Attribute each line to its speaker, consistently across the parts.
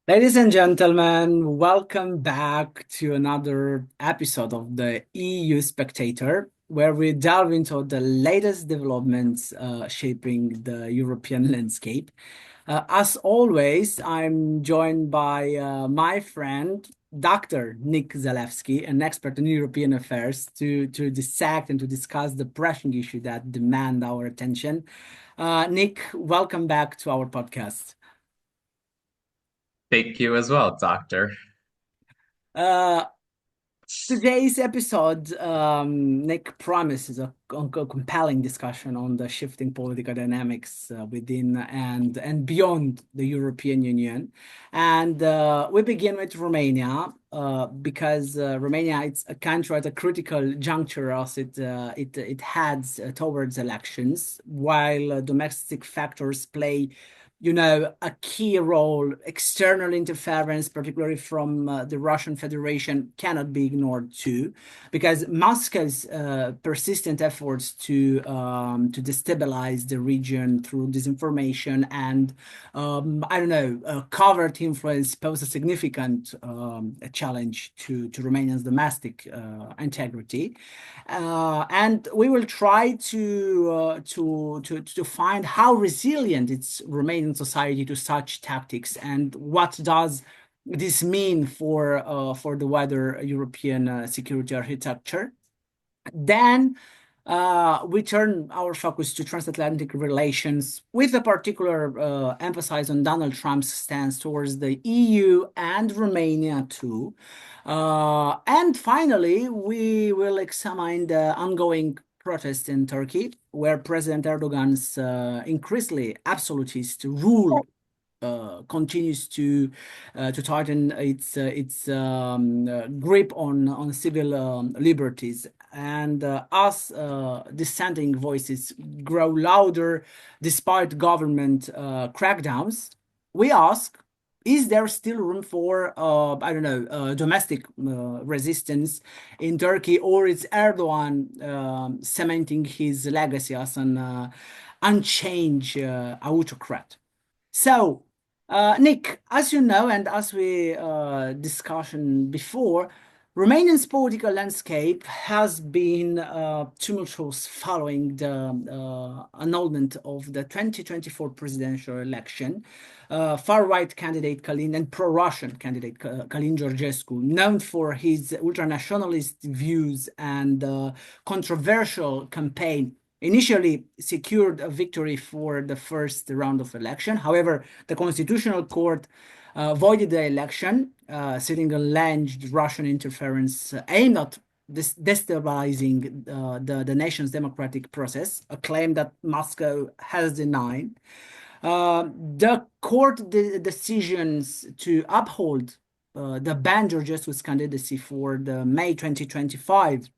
Speaker 1: Ladies and gentlemen, welcome back to another episode of the EU Spectator, where we delve into the latest developments shaping the European landscape. As always, I'm joined by my friend, Dr. Nick Zalewski, an expert in European affairs, to dissect and to discuss the pressing issue that demand our attention. Nick, welcome back to our podcast.
Speaker 2: Thank you as well, Doctor.
Speaker 1: Uh, Today's episode, Nick promises a compelling discussion on the shifting political dynamics within and beyond the European Union. And we begin with Romania because Romania is a country at a critical juncture as it heads towards elections, while domestic factors play a key role. External interference, particularly from the Russian Federation, cannot be ignored too, because Moscow's persistent efforts to destabilize the region through disinformation and I don't know, covert influence pose a significant challenge to Romania's domestic integrity. And we will try to find how resilient it's Romanian society to such tactics, and what does this mean for the wider European security architecture. Then we turn our focus to transatlantic relations with a particular emphasis on Donald Trump's stance towards the EU and Romania too. And finally, we will examine the ongoing protests in Turkey, where President Erdogan's increasingly absolutist rule continues to tighten its grip on civil liberties. And as dissenting voices grow louder despite government crackdowns, we ask, is there still room for, I don't know, domestic resistance in Turkey, or is Erdogan cementing his legacy as an unchanged autocrat? So, Nick, as you know, and as we discussed before, Romania's political landscape has been tumultuous following the annulment of the 2024 presidential election. Far-right candidate Calin and pro-Russian candidate Calin Georgescu, known for his ultranationalist views and controversial campaign, initially secured a victory for the first round of election. However, the Constitutional Court voided the election, citing alleged Russian interference aimed at destabilizing the nation's democratic process, a claim that Moscow has denied. The court decisions to uphold the ban Georgescu's candidacy for the May 2025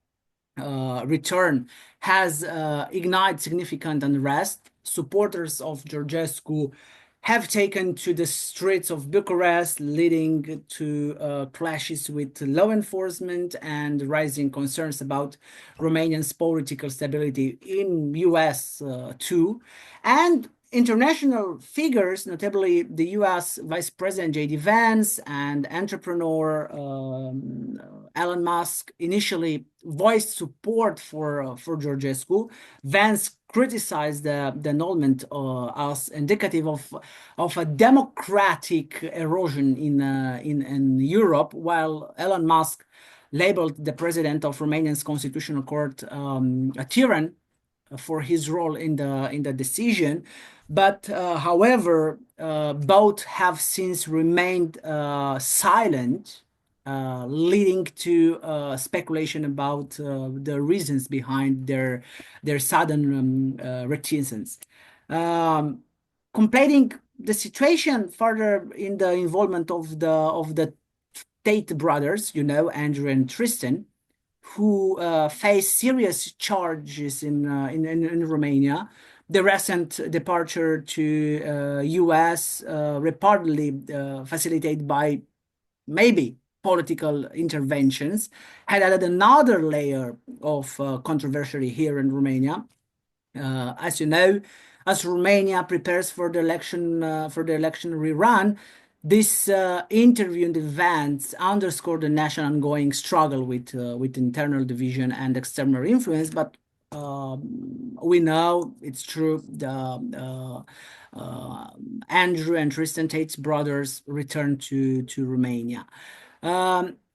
Speaker 1: return has ignited significant unrest. Supporters of Georgescu have taken to the streets of Bucharest, leading to clashes with law enforcement and rising concerns about Romania's political stability in US too. And international figures, notably the US Vice President J.D. Vance and entrepreneur Elon Musk, initially voiced support for Georgescu. Vance criticized the annulment as indicative of a democratic erosion in Europe, while Elon Musk labeled the president of Romania's Constitutional Court a tyrann for his role in the decision. But however, both have since remained silent, leading to speculation about the reasons behind their sudden reticence. Um, Completing the situation further in the involvement of the Tate brothers, Andrew and Tristan, who face serious charges in Romania. The recent departure to U.S. Reportedly facilitated by maybe political interventions had added another layer of controversy here in Romania. As you know, as Romania prepares for the election rerun, This interview and events underscore the national ongoing struggle with internal division and external influence. But we know it's true. The Andrew and Tristan Tate's brothers returned to Romania.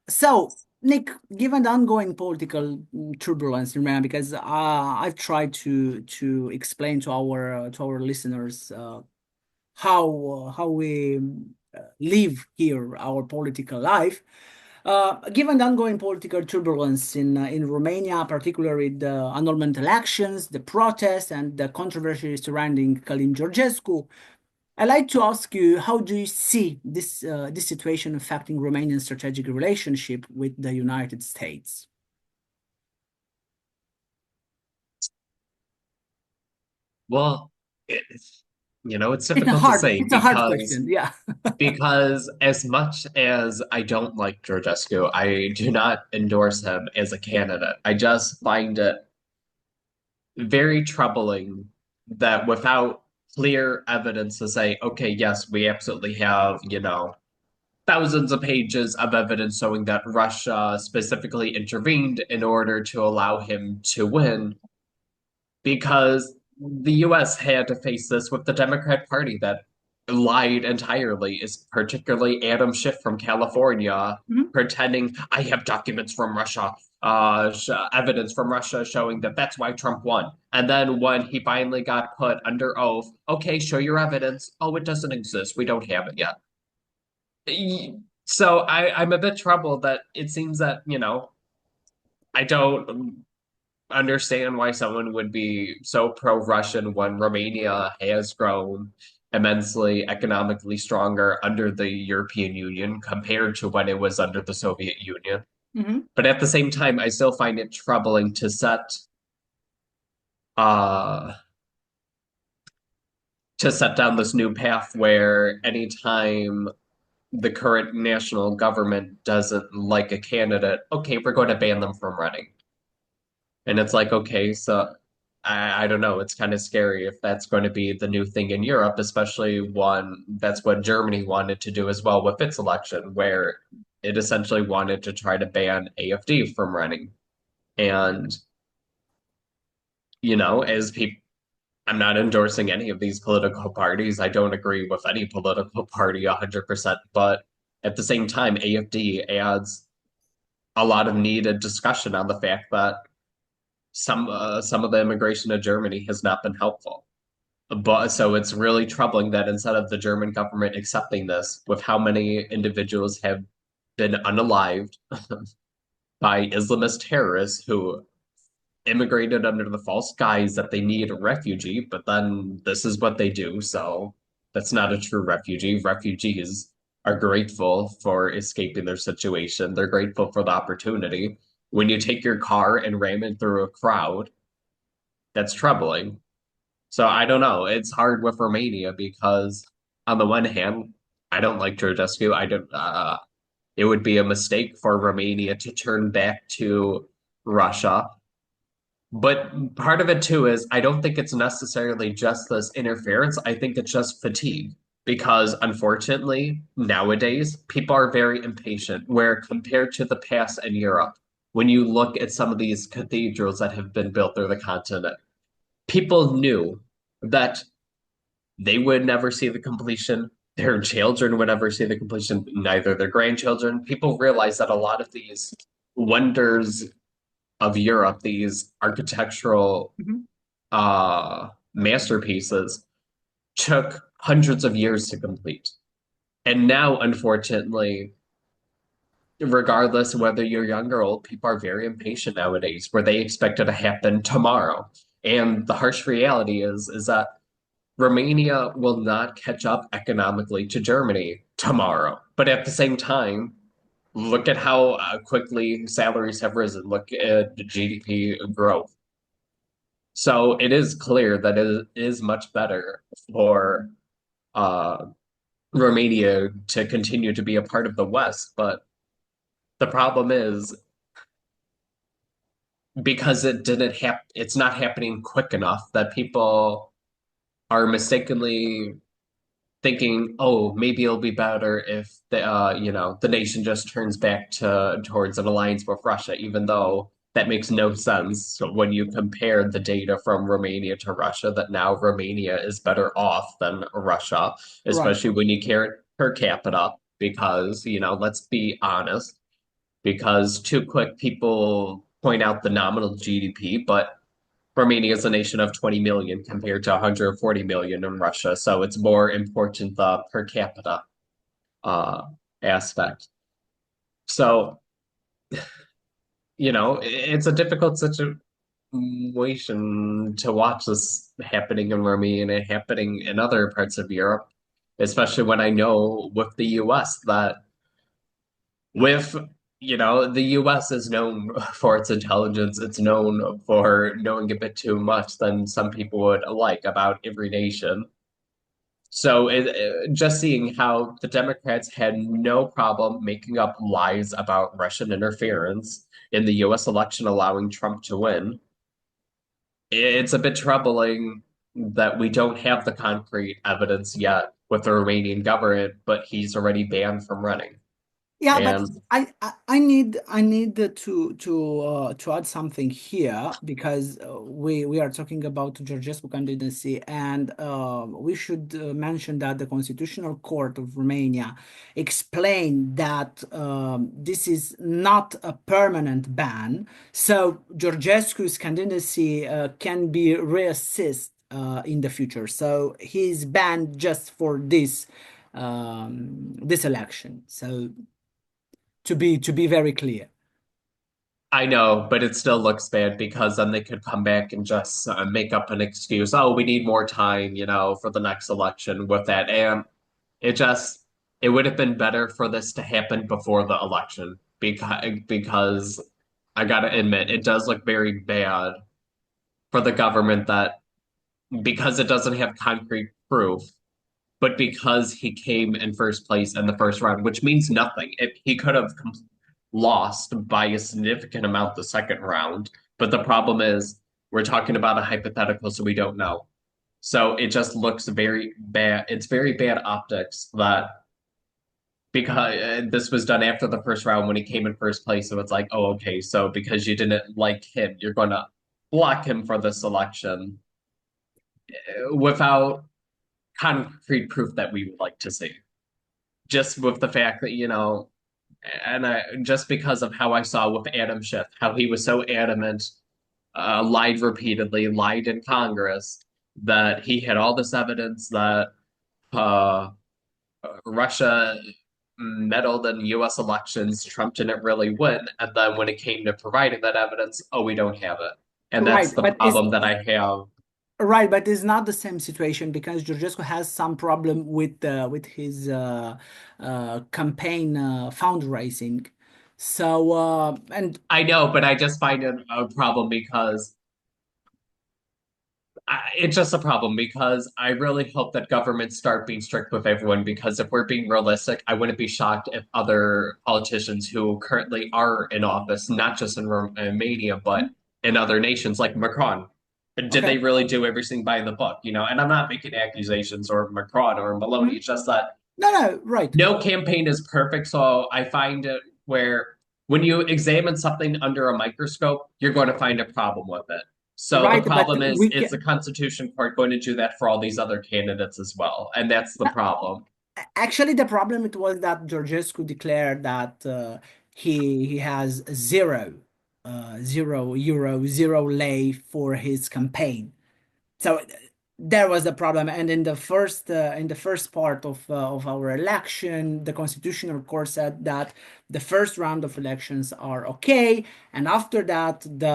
Speaker 1: So, Nick, given the ongoing political turbulence in Romania, because I've tried to explain to our listeners how we live here our political life. Given the ongoing political turbulence in Romania, particularly the annulment elections, the protests, and the controversy surrounding Calin Georgescu, I'd like to ask you, how do you see this situation affecting Romania's strategic relationship with the United States?
Speaker 2: Well, it's difficult to say
Speaker 1: It's a hard question. Yeah.
Speaker 2: because as much as I don't like Georgescu, I do not endorse him as a candidate. I just find it very troubling that without clear evidence to say, okay, yes, we absolutely have, thousands of pages of evidence showing that Russia specifically intervened in order to allow him to win, because the US had to face this with the Democrat Party that lied entirely, is particularly Adam Schiff from California
Speaker 1: Mhm.
Speaker 2: pretending I have documents from Russia, evidence from Russia showing that that's why Trump won. And then when he finally got put under oath, okay, show your evidence. Oh, it doesn't exist. We don't have it yet. So I'm a bit troubled that it seems that, I don't understand why someone would be so pro-Russian when Romania has grown immensely economically stronger under the European Union compared to when it was under the Soviet Union.
Speaker 1: Mhm.
Speaker 2: But at the same time, I still find it troubling uh to set down this new path where anytime the current national government doesn't like a candidate, okay, we're going to ban them from running. And it's like, okay, so I don't know. It's kind of scary if that's going to be the new thing in Europe, especially one that's what Germany wanted to do as well with its election, where it essentially wanted to try to ban AfD from running. And, as people, I'm not endorsing any of these political parties. I don't agree with any political party 100%. But at the same time, AfD adds a lot of needed discussion on the fact that some of the immigration to Germany has not been helpful. But so it's really troubling that instead of the German government accepting this, with how many individuals have been unalived by Islamist terrorists who immigrated under the false guise that they need a refugee, but then this is what they do. So that's not a true refugee. Refugees are grateful for escaping their situation. They're grateful for the opportunity. When you take your car and ram it through a crowd, that's troubling. So I don't know. It's hard with Romania because on the one hand, I don't like Georgescu. I don't it would be a mistake for Romania to turn back to Russia. But part of it too is I don't think it's necessarily just this interference. I think it's just fatigue because unfortunately, nowadays, people are very impatient, where compared to the past in Europe, when you look at some of these cathedrals that have been built through the continent, people knew that they would never see the completion. Their children would never see the completion, neither their grandchildren. People realize that a lot of these wonders of Europe, these architectural
Speaker 1: Mhm.
Speaker 2: masterpieces, took hundreds of years to complete. And now, unfortunately, regardless of whether you're young or old, people are very impatient nowadays, where they expect it to happen tomorrow. And the harsh reality is that Romania will not catch up economically to Germany tomorrow. But at the same time, look at how quickly salaries have risen. Look at the GDP growth. So it is clear that it is much better for uh, Romania to continue to be a part of the West. But the problem is because it's not happening quick enough that people are mistakenly thinking, oh, maybe it'll be better if the nation just turns back to towards an alliance with Russia, even though that makes no sense. So when you compare the data from Romania to Russia, that now Romania is better off than Russia,
Speaker 1: Right.
Speaker 2: especially when you care per capita, because, let's be honest, because too quick people point out the nominal GDP, but Romania is a nation of 20 million compared to 140 million in Russia, so it's more important the per capita uh, aspect. So, it's a difficult situation to watch this happening in Romania and happening in other parts of Europe, especially when I know with the US that with the US is known for its intelligence. It's known for knowing a bit too much than some people would like about every nation. So just seeing how the Democrats had no problem making up lies about Russian interference in the US election, allowing Trump to win, it's a bit troubling that we don't have the concrete evidence yet with the Romanian government, but he's already banned from running.
Speaker 1: Yeah, but
Speaker 2: And
Speaker 1: I need to add something here because we are talking about Georgescu candidacy, and we should mention that the Constitutional Court of Romania explained that this is not a permanent ban, so Georgescu's candidacy can be reassessed in the future. So he's banned just for this election. So to be very clear.
Speaker 2: I know, but it still looks bad because then they could come back and just make up an excuse. Oh, we need more time, for the next election with that. And it just, it would have been better for this to happen before the election because I gotta admit, it does look very bad for the government that because it doesn't have concrete proof, but because he came in first place in the first round, which means nothing. He could have lost by a significant amount the second round, but the problem is we're talking about a hypothetical, so we don't know. So it just looks very bad. It's very bad optics that because this was done after the first round when he came in first place. So it's like, oh, okay. So because you didn't like him, you're going to block him for this election without concrete proof that we would like to see. Just with the fact that, and just because of how I saw with Adam Schiff, how he was so adamant, lied repeatedly, lied in Congress, that he had all this evidence that uh, Russia meddled in U.S. elections, Trump didn't really win, and then when it came to providing that evidence, oh, we don't have it, and that's
Speaker 1: Right,
Speaker 2: the
Speaker 1: but it's
Speaker 2: problem that I have.
Speaker 1: right, but it's not the same situation because Georgescu has some problem with his campaign fundraising. So and
Speaker 2: I know, but I just find it a problem because it's just a problem because I really hope that governments start being strict with everyone. Because if we're being realistic, I wouldn't be shocked if other politicians who currently are in office, not just in Romania, but in other nations like Macron, did
Speaker 1: okay,
Speaker 2: they really do everything by the book? And I'm not making accusations or Macron or Maloney.
Speaker 1: Mhm.
Speaker 2: It's just that
Speaker 1: No, right.
Speaker 2: no campaign is perfect. So I find it where when you examine something under a microscope, you're going to find a problem with it. So the
Speaker 1: Right, but
Speaker 2: problem
Speaker 1: we
Speaker 2: is the
Speaker 1: can
Speaker 2: Constitution Court going to do that for all these other candidates as well? And that's the problem.
Speaker 1: actually the problem it was that Georgescu declared that he has zero euro, zero lei for his campaign. So there was the problem, and in the first part of our election, the Constitutional Court said that the first round of elections are okay, and after that, the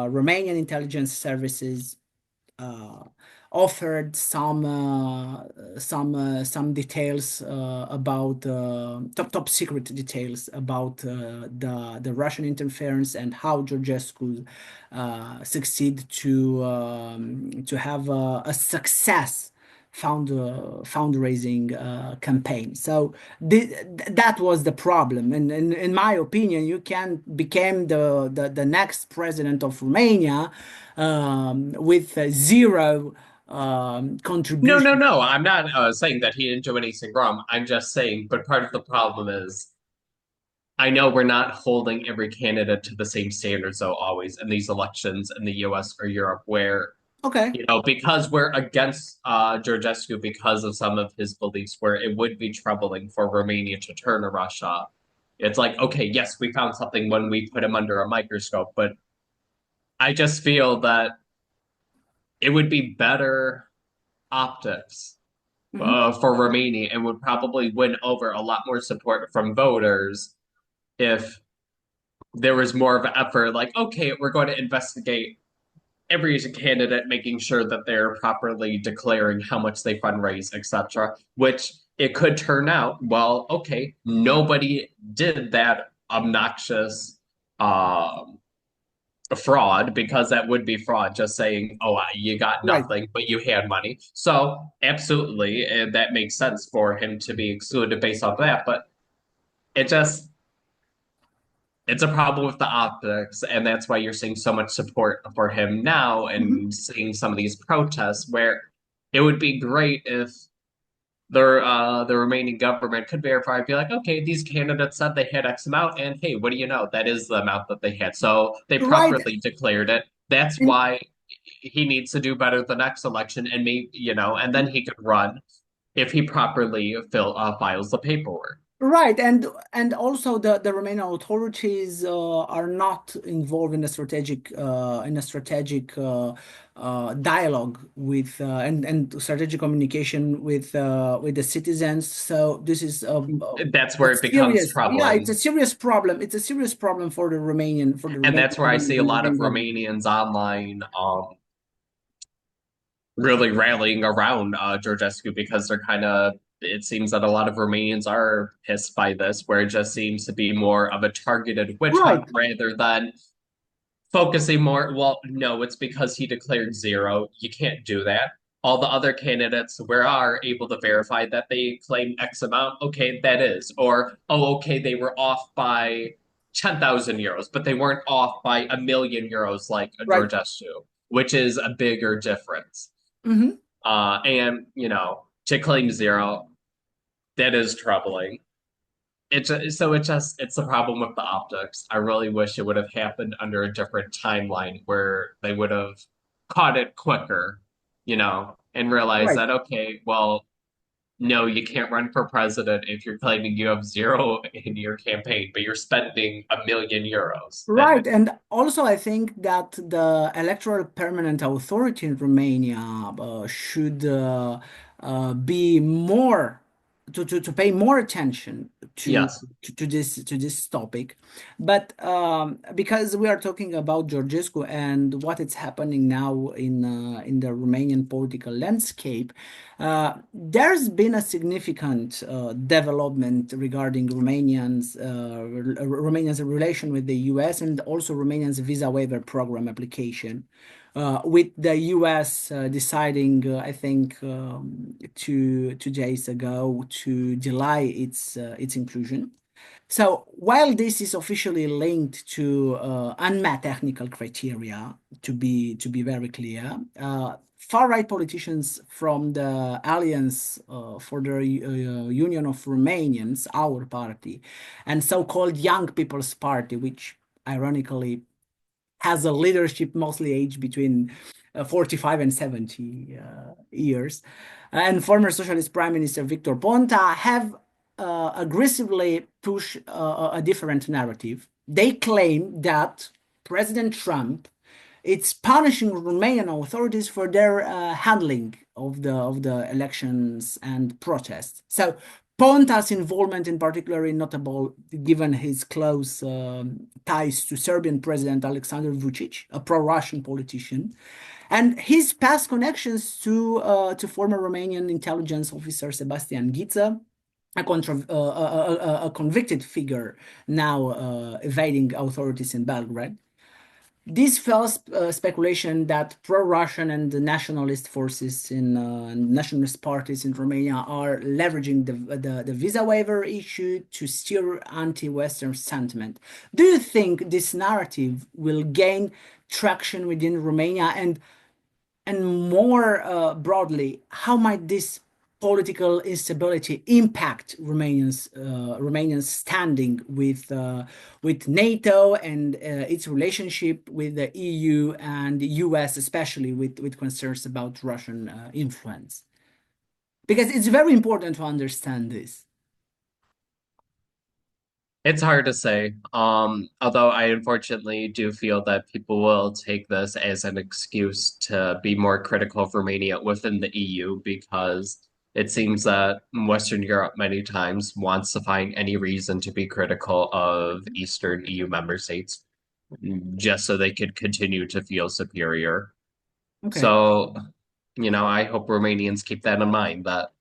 Speaker 1: Romanian intelligence services uh, offered some details about top secret details about the Russian interference and how Georgescu succeed to have a success fundraising campaign. So that was the problem, and in my opinion, you can become the next president of Romania with zero
Speaker 2: No, no,
Speaker 1: contribution.
Speaker 2: no. I'm not saying that he didn't do anything wrong. I'm just saying, but part of the problem is I know we're not holding every candidate to the same standards, though, always in these elections in the US or Europe, where,
Speaker 1: Okay,
Speaker 2: because we're against Georgescu because of some of his beliefs, where it would be troubling for Romania to turn to Russia. It's like, okay, yes, we found something when we put him under a microscope, but I just feel that it would be better optics
Speaker 1: hmm,
Speaker 2: for Romania and would probably win over a lot more support from voters if there was more of an effort like, okay, we're going to investigate every candidate, making sure that they're properly declaring how much they fundraise, etc. Which it could turn out, well, okay, nobody did that obnoxious um, fraud, because that would be fraud, just saying, oh, you got
Speaker 1: right,
Speaker 2: nothing, but you had money. So, absolutely, and that makes sense for him to be excluded based off that. But it just, it's a problem with the optics, and that's why you're seeing so much support for him now
Speaker 1: hmm,
Speaker 2: and seeing some of these protests where it would be great if the remaining government could verify, be like, okay, these candidates said they had X amount, and hey, what do you know? That is the amount that they had. So they
Speaker 1: right.
Speaker 2: properly declared it. That's
Speaker 1: And
Speaker 2: why he needs to do better the next election, and maybe, and then he could run if he properly files the paperwork.
Speaker 1: right, and also the Romanian authorities are not involved in a strategic dialogue with and strategic communication with the citizens. So this is
Speaker 2: That's
Speaker 1: a
Speaker 2: where it becomes
Speaker 1: serious, yeah, it's a
Speaker 2: troubling.
Speaker 1: serious problem. It's a serious problem for the
Speaker 2: And
Speaker 1: Romanian
Speaker 2: that's where I
Speaker 1: government
Speaker 2: see a
Speaker 1: and the
Speaker 2: lot of
Speaker 1: Romanian government.
Speaker 2: Romanians online really rallying around Georgescu, because they're kind of, it seems that a lot of Romanians are pissed by this, where it just seems to be more of a targeted witch
Speaker 1: Right,
Speaker 2: hunt rather than focusing more. Well, no, it's because he declared zero. You can't do that. All the other candidates are able to verify that they claim X amount. Okay, that is. Or, oh, okay, they were off by 10,000 euros, but they weren't off by 1 million euros like a
Speaker 1: right.
Speaker 2: Georgescu, which is a bigger difference.
Speaker 1: Hmm.
Speaker 2: And, to claim zero, that is troubling. It's the problem with the optics. I really wish it would have happened under a different timeline where they would have caught it quicker, and realized
Speaker 1: Right.
Speaker 2: that, okay, well, no, you can't run for president if you're claiming you have zero in your campaign, but you're spending 1 million euros. That
Speaker 1: Right, and also I think that the Electoral Permanent Authority in Romania should be more to pay more attention to,
Speaker 2: yes,
Speaker 1: to this topic, but because we are talking about Georgescu and what is happening now in the Romanian political landscape, there's been a significant development regarding Romanians' relation with the U.S. and also Romanians' visa waiver program application, with the U.S. Deciding, I think, 2 days ago to delay its inclusion. So while this is officially linked to unmet technical criteria, to be very clear, far-right politicians from the Alliance for the Union of Romanians, our party, and so-called Young People's Party, which ironically has a leadership mostly aged between 45 and 70 years, and former Socialist Prime Minister Victor Ponta have aggressively pushed a different narrative. They claim that President Trump it's punishing Romanian authorities for their handling of the elections and protests. So Ponta's involvement in particular is notable given his close ties to Serbian President Alexander Vucic, a pro-Russian politician, and his past connections to former Romanian intelligence officer Sebastian Ghiță, a convicted figure now evading authorities in Belgrade. This fuels speculation that pro-Russian and the nationalist forces in nationalist parties in Romania are leveraging the visa waiver issue to steer anti-Western sentiment. Do you think this narrative will gain traction within Romania? And more broadly, how might this political instability impact Romania's standing with NATO and its relationship with the EU and the US, especially with concerns about Russian influence? Because it's very important to understand this.
Speaker 2: It's hard to say. Although I unfortunately do feel that people will take this as an excuse to be more critical of Romania within the EU because it seems that Western Europe many times wants to find any reason to be critical of Eastern EU member states just so they could continue to feel superior.
Speaker 1: Okay.
Speaker 2: So, I hope Romanians keep that in mind that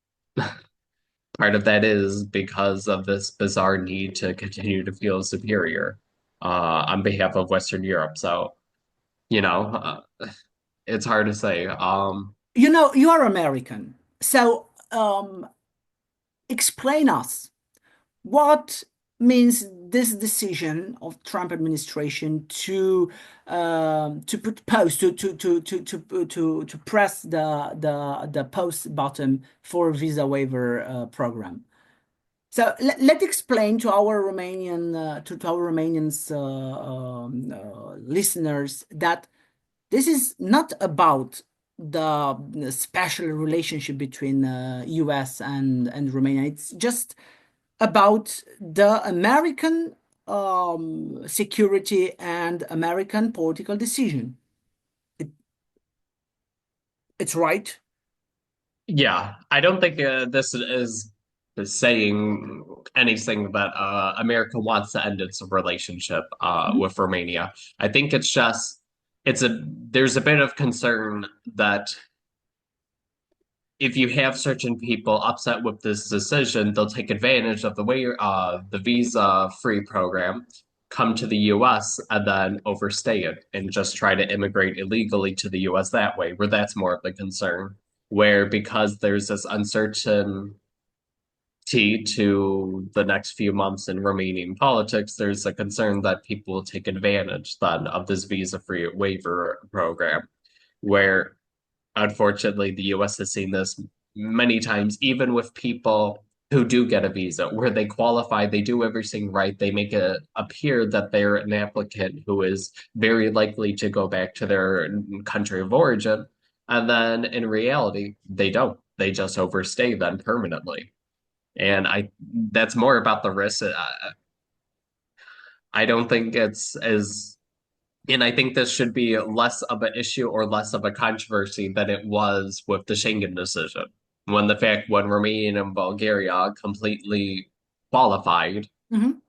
Speaker 2: part of that is because of this bizarre need to continue to feel superior on behalf of Western Europe. So, you know, it's hard to say.
Speaker 1: You know, you are American. So explain us what means this decision of Trump administration to put pause to press the post button for visa waiver program. So let explain to our Romanian to our Romanians listeners that this is not about the special relationship between US and Romania. It's just about the American security and American political decision. It, it's right.
Speaker 2: Yeah, I don't think this is saying anything that America wants to end its relationship
Speaker 1: Mhm.
Speaker 2: with Romania. I think it's just there's a bit of concern that if you have certain people upset with this decision, they'll take advantage of the visa-free program, come to the US, and then overstay it and just try to immigrate illegally to the US that way, where that's more of the concern. Where because there's this uncertainty to the next few months in Romanian politics, there's a concern that people will take advantage then of this visa-free waiver program, where unfortunately, the US has seen this many times, even with people who do get a visa, where they qualify, they do everything right, they make it appear that they're an applicant who is very likely to go back to their country of origin. And then in reality, they don't. They just overstay then permanently. And that's more about the risk. I don't think it's as And I think this should be less of an issue or less of a controversy than it was with the Schengen decision. When Romania and Bulgaria completely qualified,
Speaker 1: Mhm.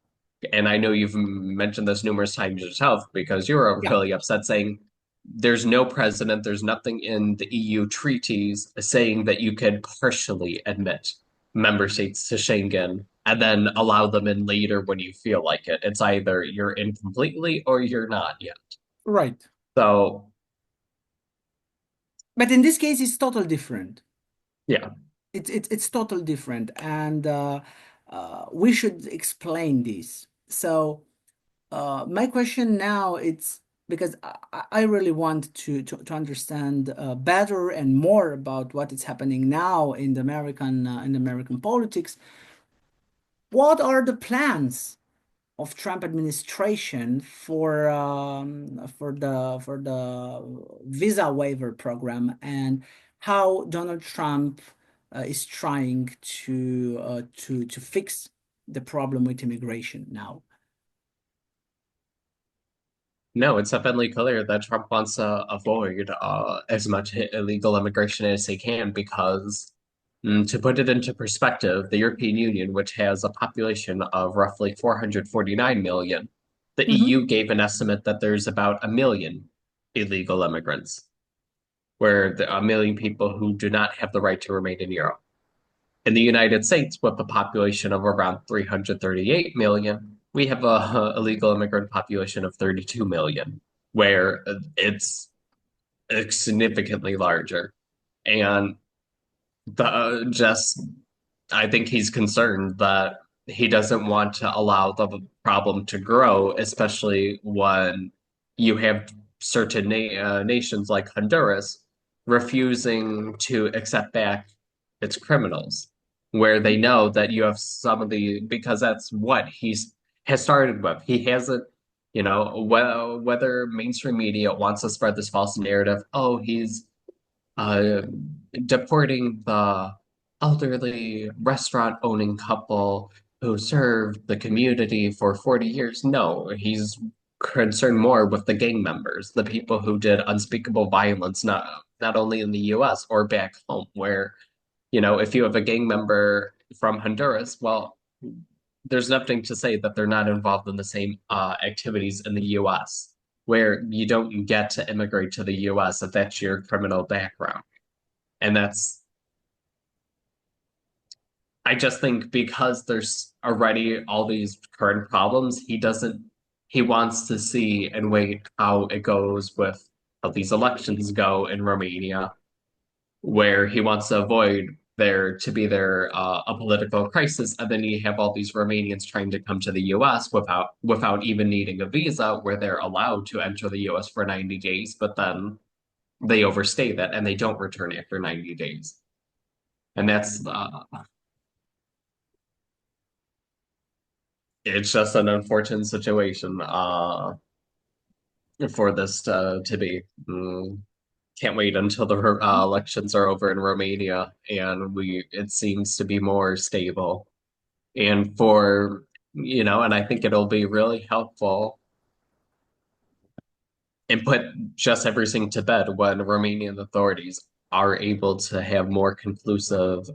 Speaker 2: and I know you've mentioned this numerous times yourself because you were
Speaker 1: Yeah,
Speaker 2: really upset saying there's no precedent, there's nothing in the EU treaties saying that you could partially admit member states to Schengen and then allow them in later when you feel like it. It's either you're in completely or you're not yet.
Speaker 1: right.
Speaker 2: So,
Speaker 1: But in this case, it's totally different.
Speaker 2: yeah.
Speaker 1: It's totally different, and we should explain this. So my question now it's because I really want to understand better and more about what is happening now in the American politics. What are the plans of Trump administration for the visa waiver program and how Donald Trump is trying to fix the problem with immigration now?
Speaker 2: No, it's definitely clear that Trump wants to avoid as much illegal immigration as he can because, to put it into perspective, the European Union, which has a population of roughly 449 million, the
Speaker 1: Mhm.
Speaker 2: EU gave an estimate that there's about a million illegal immigrants, where there are a million people who do not have the right to remain in Europe. In the United States, with a population of around 338 million, we have a illegal immigrant population of 32 million, where it's significantly larger. And just, I think he's concerned that he doesn't want to allow the problem to grow, especially when you have certain nations like Honduras refusing to accept back its criminals, where they know that you have some of the, because that's what he's has started with. He hasn't, whether mainstream media wants to spread this false narrative, oh, he's uh, deporting the elderly restaurant owning couple who served the community for 40 years. No, he's concerned more with the gang members, the people who did unspeakable violence, not only in the US or back home, where, if you have a gang member from Honduras, well, there's nothing to say that they're not involved in the same activities in the US, where you don't get to immigrate to the US if that's your criminal background. And I just think because there's already all these current problems, he wants to see and wait how it goes with how these elections go in Romania, where he wants to avoid there a political crisis, and then you have all these Romanians trying to come to the U.S. without even needing a visa, where they're allowed to enter the U.S. for 90 days, but then they overstay that and they don't return after 90 days. And it's just an unfortunate situation for this to be. Can't wait until the elections are over in Romania and it seems to be more stable. And and I think it'll be really helpful and put just everything to bed when Romanian authorities are able to have more conclusive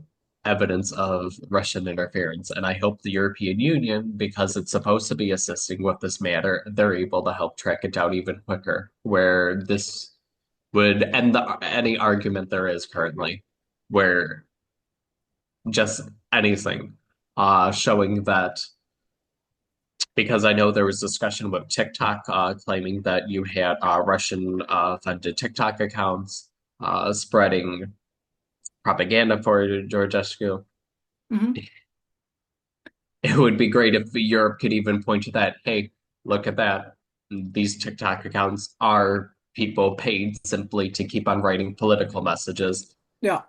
Speaker 2: evidence of Russian interference. And I hope the European Union, because it's supposed to be assisting with this matter, they're able to help track it down even quicker, where this would end any argument there is currently, where just anything showing that, because I know there was discussion with TikTok claiming that you had Russian funded TikTok accounts spreading propaganda for Georgescu.
Speaker 1: Mhm.
Speaker 2: It would be great if Europe could even point to that. Hey, look at that. These TikTok accounts are people paid simply to keep on writing political messages.
Speaker 1: Yeah.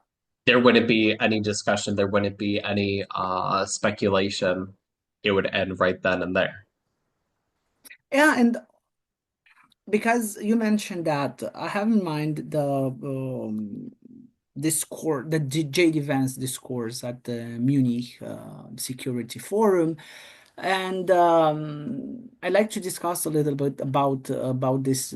Speaker 2: There wouldn't be any discussion. There wouldn't be any speculation. It would end right then and there.
Speaker 1: Yeah, and because you mentioned that, I have in mind the discourse, the JD Vance discourse at the Munich Security Forum, and I'd like to discuss a little bit about this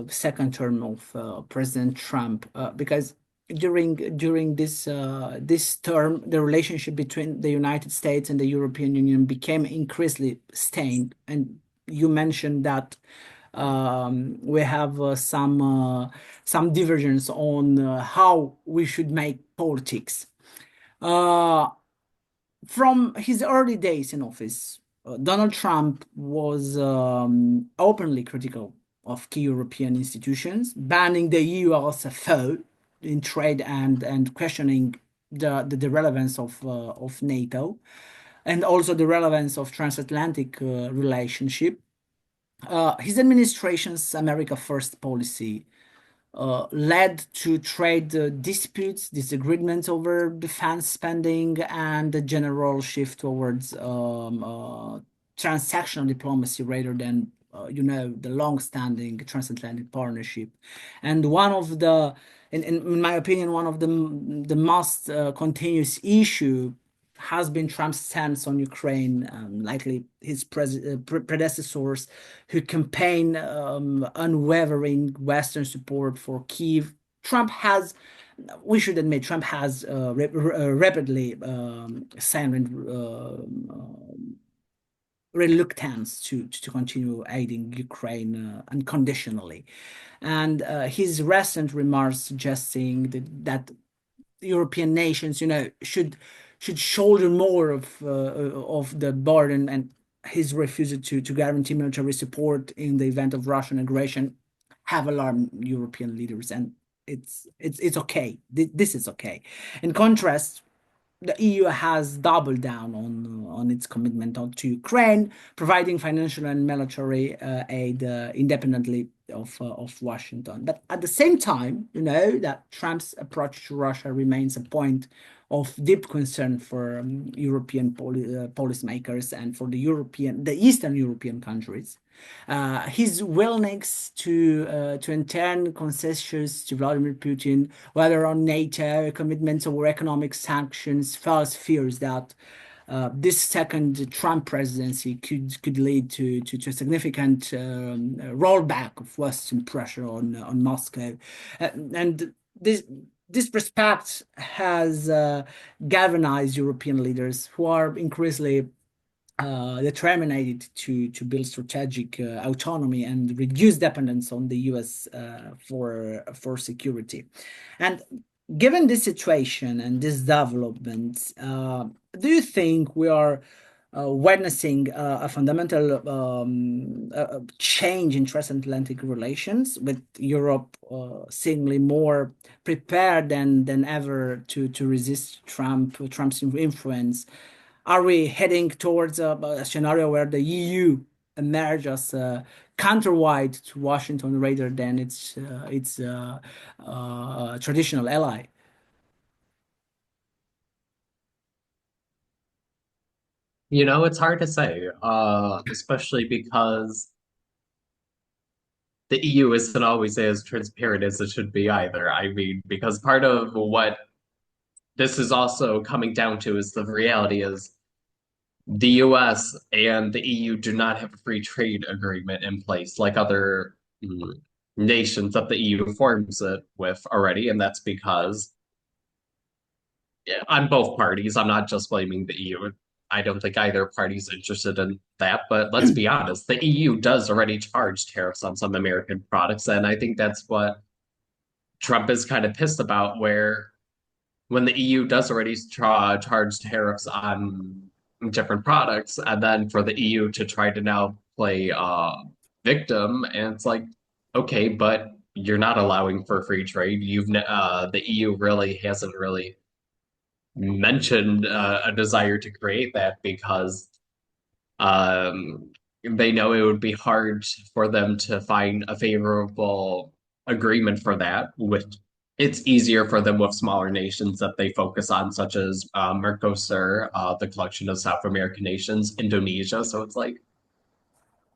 Speaker 1: second term of President Trump, because during this term, the relationship between the United States and the European Union became increasingly strained, and you mentioned that we have some divergence on how we should make politics. Uh, from his early days in office, Donald Trump was openly critical of key European institutions, banning the EU as a foe in trade and questioning the relevance of NATO and also the relevance of transatlantic relationship. His administration's America First policy led to trade disputes, disagreements over defense spending, and a general shift towards transactional diplomacy rather than, the long-standing transatlantic partnership. And in my opinion, one of the most continuous issue has been Trump's stance on Ukraine, likely his predecessors who campaign unwavering Western support for Kiev. Trump has, we should admit, Trump has rapidly signaled reluctance to continue aiding Ukraine unconditionally. And his recent remarks suggesting that European nations, should shoulder more of the burden, and his refusal to guarantee military support in the event of Russian aggression have alarmed European leaders, and it's okay. This is okay. In contrast, the EU has doubled down on its commitment to Ukraine, providing financial and military aid independently of Washington. But at the same time, you know that Trump's approach to Russia remains a point of deep concern for European policymakers and for the Eastern European countries. His willingness to intern concessions to Vladimir Putin, whether on NATO commitments or economic sanctions, fuels fears that this second Trump presidency could lead to a significant rollback of Western pressure on Moscow, and this respect has galvanized European leaders who are increasingly determined to build strategic autonomy and reduce dependence on the U.S. For security. And given this situation and this development, do you think we are witnessing a fundamental change in transatlantic relations, with Europe seemingly more prepared than ever to resist Trump's influence? Are we heading towards a scenario where the EU emerges as a counterweight to Washington rather than its traditional ally?
Speaker 2: It's hard to say, especially because the EU isn't always as transparent as it should be either. I mean, because part of what this is also coming down to is the reality is the US and the EU do not have a free trade agreement in place like other nations that the EU forms it with already, and that's because on both parties, I'm not just blaming the EU. I don't think either party's interested in that, but let's be honest, the EU does already charge tariffs on some American products, and I think that's what Trump is kind of pissed about, where when the EU does already charge tariffs on different products, and then for the EU to try to now play victim, and it's like, okay, but you're not allowing for free trade. The EU really hasn't really mentioned a desire to create that because they know it would be hard for them to find a favorable agreement for that. With it's easier for them with smaller nations that they focus on, such as Mercosur, the collection of South American nations, Indonesia. So it's like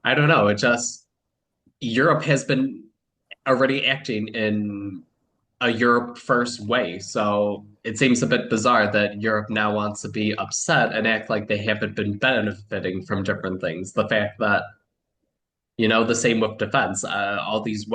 Speaker 2: I don't know. It just Europe has been already acting in a Europe first way. So it seems a bit bizarre that Europe now wants to be upset and act like they haven't been benefiting from different things. The fact that, the same with defense, all these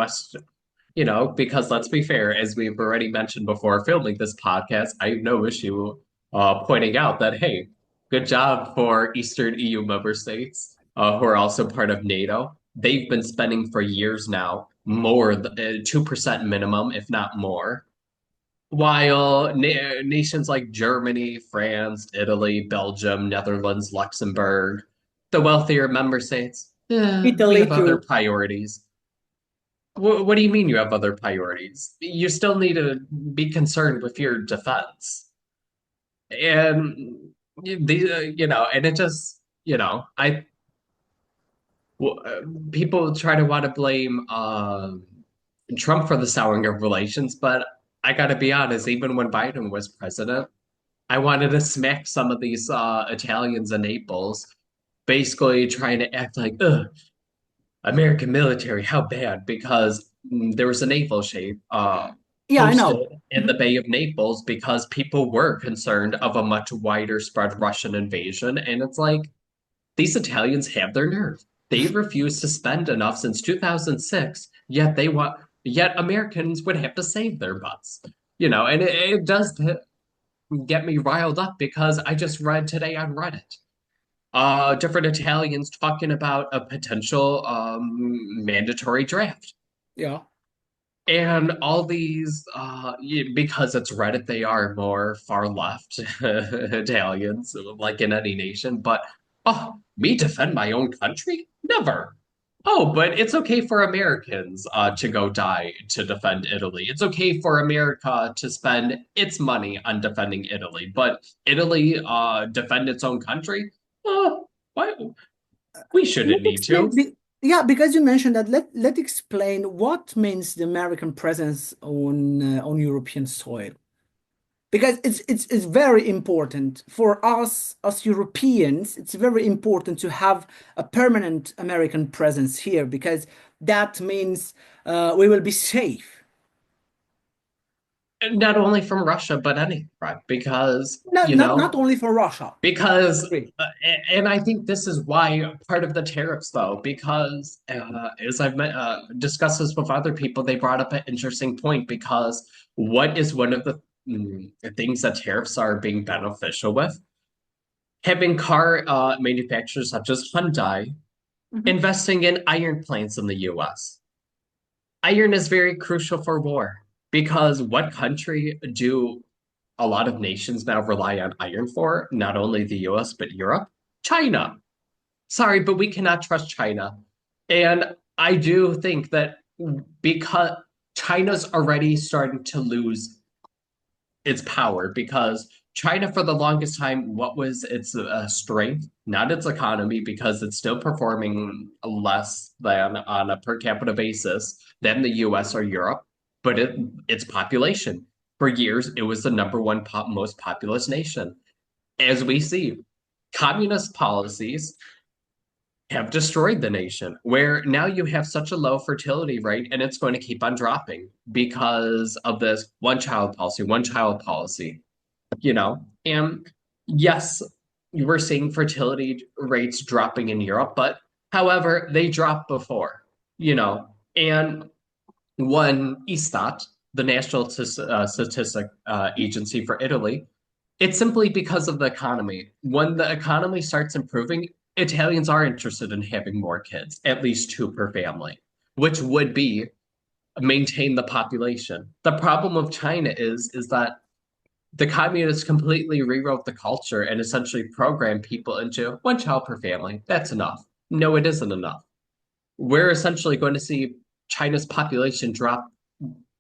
Speaker 2: because let's be fair, as we've already mentioned before filming this podcast, I have no issue pointing out that, hey, good job for Eastern EU member states who are also part of NATO. They've been spending for years now more than 2% minimum, if not more, while nations like Germany, France, Italy, Belgium, Netherlands, Luxembourg, the wealthier member states, we
Speaker 1: Italy
Speaker 2: have other
Speaker 1: too.
Speaker 2: priorities. What do you mean you have other priorities? You still need to be concerned with your defense. And and it just, people try to want to blame Trump for the souring of relations, but I gotta be honest, even when Biden was president, I wanted to smack some of these Italians in Naples, basically trying to act like, ugh, American military, how bad? Because there was a naval shape
Speaker 1: Yeah, I know.
Speaker 2: hosted in the Bay of Naples because people were concerned of a much wider spread Russian invasion. And it's like, these Italians have their nerve. They refused to spend enough since 2006, yet Americans would have to save their butts. And it does get me riled up because I just read today on Reddit different Italians talking about a potential mandatory draft.
Speaker 1: Yeah.
Speaker 2: And all these, because it's Reddit, they are more far left Italians, like in any nation. But, oh, me defend my own country? Never. Oh, but it's okay for Americans to go die to defend Italy. It's okay for America to spend its money on defending Italy. But Italy defend its own country? Why? We
Speaker 1: Let
Speaker 2: shouldn't
Speaker 1: me
Speaker 2: need
Speaker 1: explain
Speaker 2: to.
Speaker 1: Yeah, because you mentioned that, let explain what means the American presence on European soil. Because it's very important for us as Europeans. It's very important to have a permanent American presence here because that means we will be safe.
Speaker 2: Not only from Russia, but any threat, because,
Speaker 1: Not only for Russia.
Speaker 2: because,
Speaker 1: Agree.
Speaker 2: and I think this is why part of the tariffs, though, because as I've discussed this with other people, they brought up an interesting point because what is one of the things that tariffs are being beneficial with? Having car manufacturers such as Hyundai
Speaker 1: Mhm.
Speaker 2: investing in iron plants in the US. Iron is very crucial for war because what country do a lot of nations now rely on iron for? Not only the US, but Europe? China. Sorry, but we cannot trust China. And I do think that because China's already starting to lose its power because China, for the longest time, what was its strength? Not its economy, because it's still performing less than on a per capita basis than the US or Europe, but its population. For years, it was the number one most populous nation. As we see, communist policies have destroyed the nation, where now you have such a low fertility rate and it's going to keep on dropping because of this one child policy, And yes, you were seeing fertility rates dropping in Europe, but however, they dropped before, And one Istat, the National Statistic Agency for Italy, it's simply because of the economy. When the economy starts improving, Italians are interested in having more kids, at least two per family, which would be maintain the population. The problem of China is that the communists completely rewrote the culture and essentially programmed people into one child per family. That's enough. No, it isn't enough. We're essentially going to see China's population drop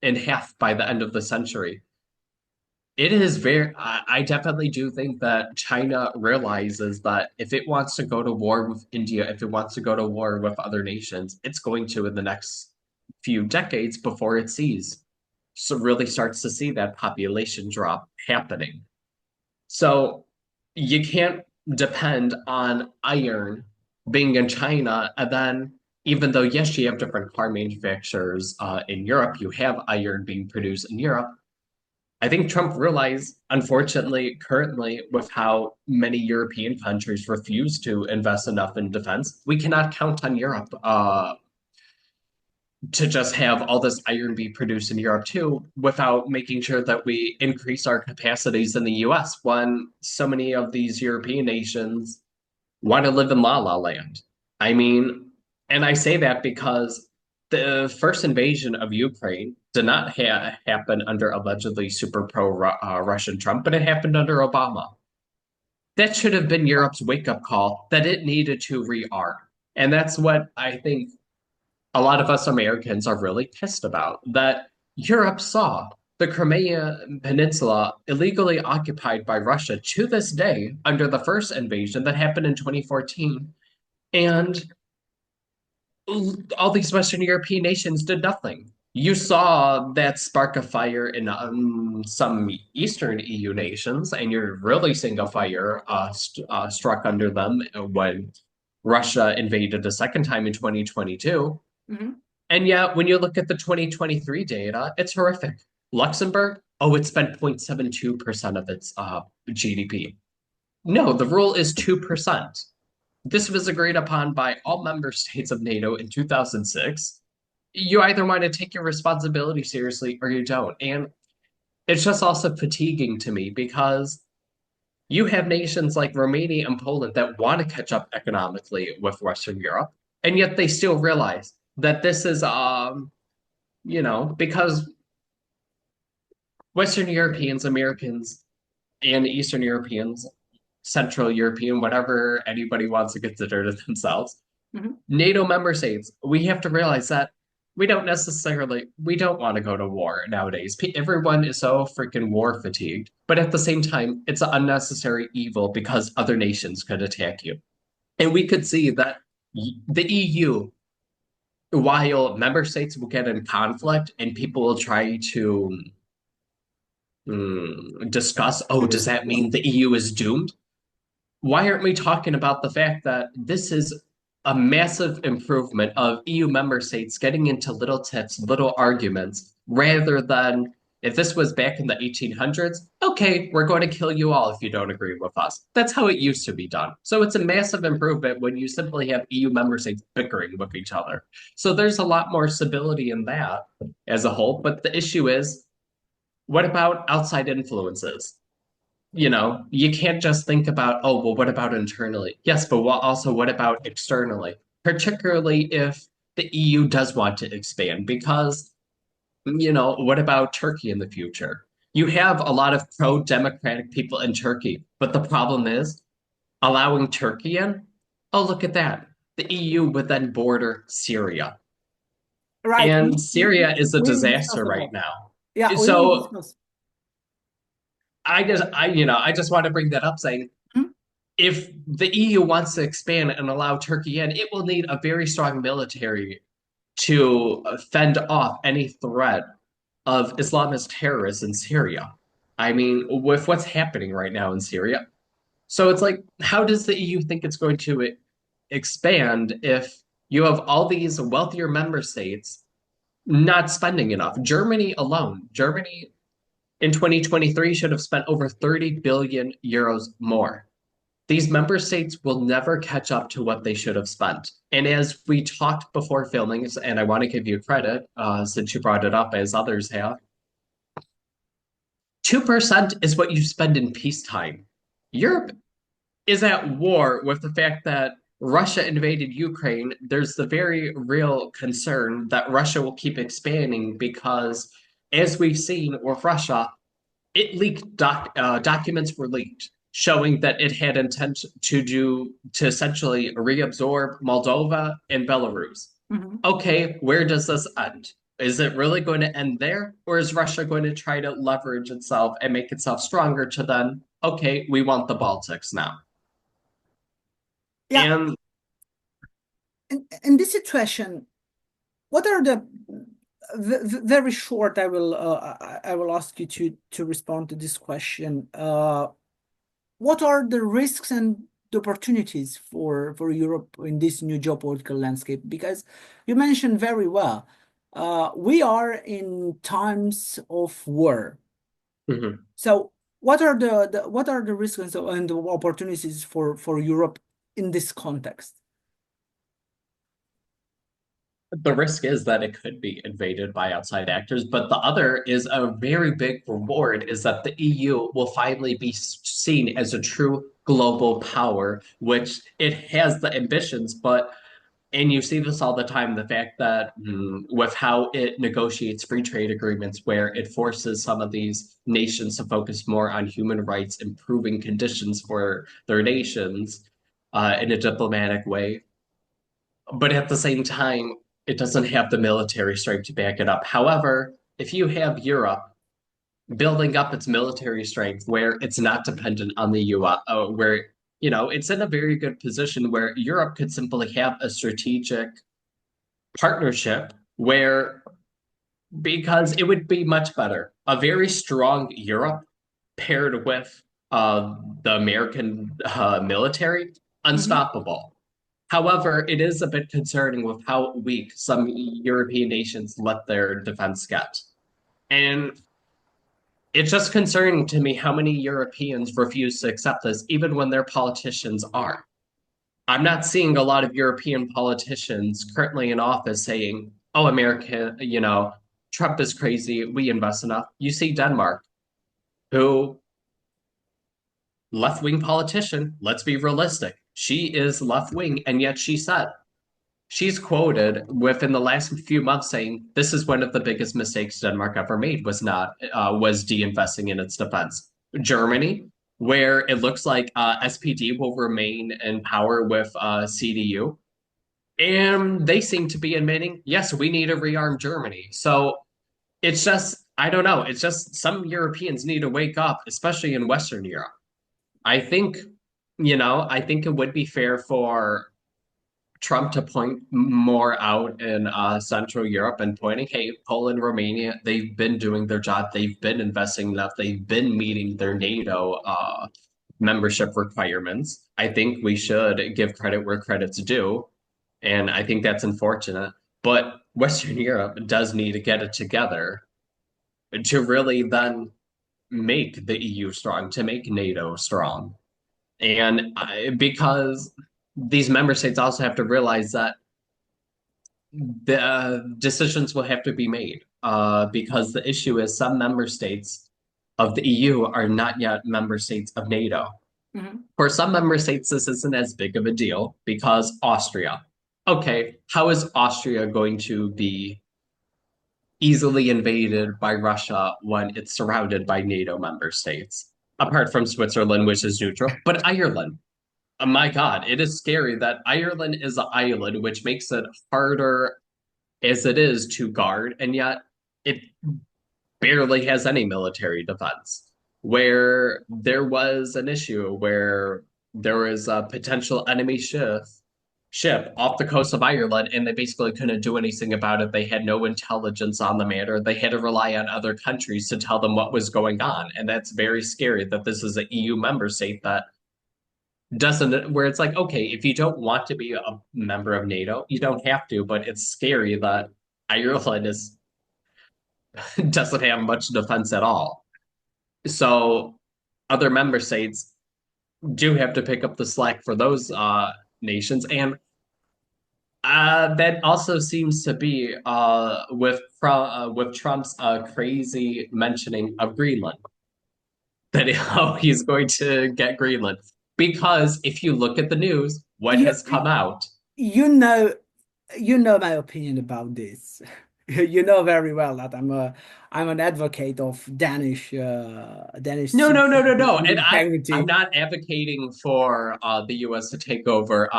Speaker 2: in half by the end of the century. It is I definitely do think that China realizes that if it wants to go to war with India, if it wants to go to war with other nations, it's going to in the next few decades before it sees. So really starts to see that population drop happening. So you can't depend on iron being in China. And then, even though, yes, you have different car manufacturers in Europe, you have iron being produced in Europe. I think Trump realized, unfortunately, currently, with how many European countries refuse to invest enough in defense, we cannot count on Europe to just have all this iron be produced in Europe too, without making sure that we increase our capacities in the US when so many of these European nations want to live in la la land. I mean, and I say that because the first invasion of Ukraine did not happen under allegedly super pro Russian Trump, but it happened under Obama. That should have been Europe's wake up call that it needed to rearm. And that's what I think a lot of us Americans are really pissed about that Europe saw the Crimea Peninsula illegally occupied by Russia to this day under the first invasion that happened in 2014. And all these Western European nations did nothing. You saw that spark a fire in some Eastern EU nations, and you're really seeing a fire struck under them when Russia invaded a second time in 2022.
Speaker 1: Mhm.
Speaker 2: And yet, when you look at the 2023 data, it's horrific. Luxembourg, oh, it spent 0.72% of its GDP. No, the rule is 2%. This was agreed upon by all member states of NATO in 2006. You either want to take your responsibility seriously or you don't. And it's just also fatiguing to me because you have nations like Romania and Poland that want to catch up economically with Western Europe, and yet they still realize that this is because Western Europeans, Americans, and Eastern Europeans, Central European, whatever anybody wants to consider to themselves,
Speaker 1: Mhm.
Speaker 2: NATO member states, we have to realize that we don't want to go to war nowadays. Everyone is so freaking war fatigued, but at the same time, it's an unnecessary evil because other nations could attack you. And we could see that the EU while member states will get in conflict and people will try to discuss, oh, does that mean the EU is doomed? Why aren't we talking about the fact that this is a massive improvement of EU member states getting into little tiffs, little arguments, rather than if this was back in the 1800s, okay, we're going to kill you all if you don't agree with us. That's how it used to be done. So it's a massive improvement when you simply have EU member states bickering with each other. So there's a lot more stability in that as a whole. But the issue is, what about outside influences? You can't just think about, oh, well, what about internally? Yes, but what about externally? Particularly if the EU does want to expand, because, what about Turkey in the future? You have a lot of pro-democratic people in Turkey, but the problem is allowing Turkey in. Oh, look at that. The EU would then border Syria.
Speaker 1: Right.
Speaker 2: And Syria is a
Speaker 1: We will discuss
Speaker 2: disaster right
Speaker 1: about.
Speaker 2: now.
Speaker 1: Yeah, we will
Speaker 2: So
Speaker 1: discuss.
Speaker 2: I just want to bring that up saying
Speaker 1: Hmm?
Speaker 2: if the EU wants to expand and allow Turkey in, it will need a very strong military to fend off any threat of Islamist terrorists in Syria. I mean, with what's happening right now in Syria. So it's like, how does the EU think it's going to expand if you have all these wealthier member states not spending enough? Germany in 2023 should have spent over 30 billion euros more. These member states will never catch up to what they should have spent. And as we talked before filming, and I want to give you credit since you brought it up, as others have, 2% is what you spend in peacetime. Europe is at war with the fact that Russia invaded Ukraine. There's the very real concern that Russia will keep expanding because, as we've seen with Russia, it leaked documents were leaked showing that it had intent to essentially reabsorb Moldova and Belarus.
Speaker 1: Mhm.
Speaker 2: Okay, where does this end? Is it really going to end there, or is Russia going to try to leverage itself and make itself stronger to then, okay, we want the Baltics now?
Speaker 1: Yeah,
Speaker 2: And
Speaker 1: in this situation, what are the very short? I will ask you to respond to this question. What are the risks and the opportunities for Europe in this new geopolitical landscape? Because you mentioned very well, we are in times of war.
Speaker 2: mhm.
Speaker 1: So what are the risks and the opportunities for Europe in this context?
Speaker 2: The risk is that it could be invaded by outside actors, but the other is a very big reward is that the EU will finally be seen as a true global power, which it has the ambitions, but and you see this all the time, the fact that with how it negotiates free trade agreements, where it forces some of these nations to focus more on human rights, improving conditions for their nations in a diplomatic way. But at the same time, it doesn't have the military strength to back it up. However, if you have Europe building up its military strength where it's not dependent on the US, where it's in a very good position where Europe could simply have a strategic partnership where because it would be much better. A very strong Europe paired with the American military,
Speaker 1: Mhm.
Speaker 2: unstoppable. However, it is a bit concerning with how weak some European nations let their defense get. And it's just concerning to me how many Europeans refuse to accept this, even when their politicians are. I'm not seeing a lot of European politicians currently in office saying, oh, America, Trump is crazy, we invest enough. You see Denmark, who left wing politician, let's be realistic. She is left wing, and yet she's quoted within the last few months saying this is one of the biggest mistakes Denmark ever made was de-investing in its defense. Germany, where it looks like SPD will remain in power with CDU, and they seem to be admitting, yes, we need to rearm Germany. So it's just, I don't know. It's just some Europeans need to wake up, especially in Western Europe. I think, I think it would be fair for Trump to point more out in Central Europe and pointing, hey, Poland, Romania, they've been doing their job. They've been investing enough. They've been meeting their NATO membership requirements. I think we should give credit where credit's due. And I think that's unfortunate. But Western Europe does need to get it together to really then make the EU strong, to make NATO strong. And because these member states also have to realize that the decisions will have to be made because the issue is some member states of the EU are not yet member states of NATO.
Speaker 1: Mhm.
Speaker 2: For some member states, this isn't as big of a deal because Austria. Okay, how is Austria going to be easily invaded by Russia when it's surrounded by NATO member states? Apart from Switzerland, which is neutral, but Ireland. Oh my God, it is scary that Ireland is an island, which makes it harder as it is to guard, and yet it barely has any military defense. Where there was an issue where there was a potential enemy ship off the coast of Ireland, and they basically couldn't do anything about it. They had no intelligence on the matter. They had to rely on other countries to tell them what was going on. And that's very scary that this is an EU member state that doesn't, where it's like, okay, if you don't want to be a member of NATO, you don't have to, but it's scary that Ireland is doesn't have much defense at all. So other member states do have to pick up the slack for those nations, and that also seems to be with Trump's crazy mentioning of Greenland, that how he's going to get Greenland. Because if you look at the news, what
Speaker 1: You,
Speaker 2: has come out?
Speaker 1: you know, you know my opinion about this. You know very well that I'm an advocate of Danish
Speaker 2: No, no, no, no,
Speaker 1: sovereignty
Speaker 2: no.
Speaker 1: and
Speaker 2: And I'm
Speaker 1: integrity.
Speaker 2: not advocating for the US to take over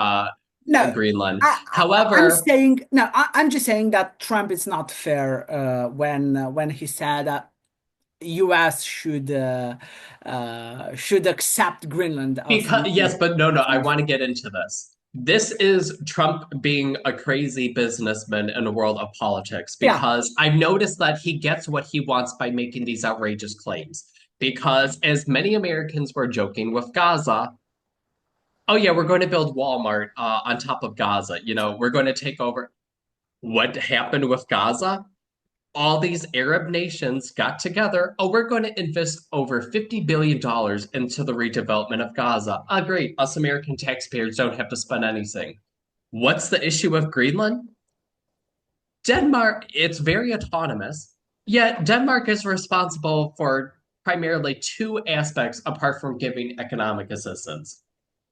Speaker 1: No,
Speaker 2: Greenland.
Speaker 1: I'm
Speaker 2: However,
Speaker 1: saying no. I'm just saying that Trump is not fair when he said that U.S. should accept Greenland as
Speaker 2: because yes, but no, no,
Speaker 1: as
Speaker 2: I
Speaker 1: an
Speaker 2: want to get into this. This is Trump being a crazy businessman in a world of politics
Speaker 1: yeah.
Speaker 2: because I've noticed that he gets what he wants by making these outrageous claims. Because as many Americans were joking with Gaza, oh yeah, we're going to build Walmart on top of Gaza. You know, we're going to take over. What happened with Gaza? All these Arab nations got together. Oh, we're going to invest over $50 billion into the redevelopment of Gaza. Ah, great. Us American taxpayers don't have to spend anything. What's the issue with Greenland? Denmark, it's very autonomous, yet Denmark is responsible for primarily two aspects apart from giving economic assistance: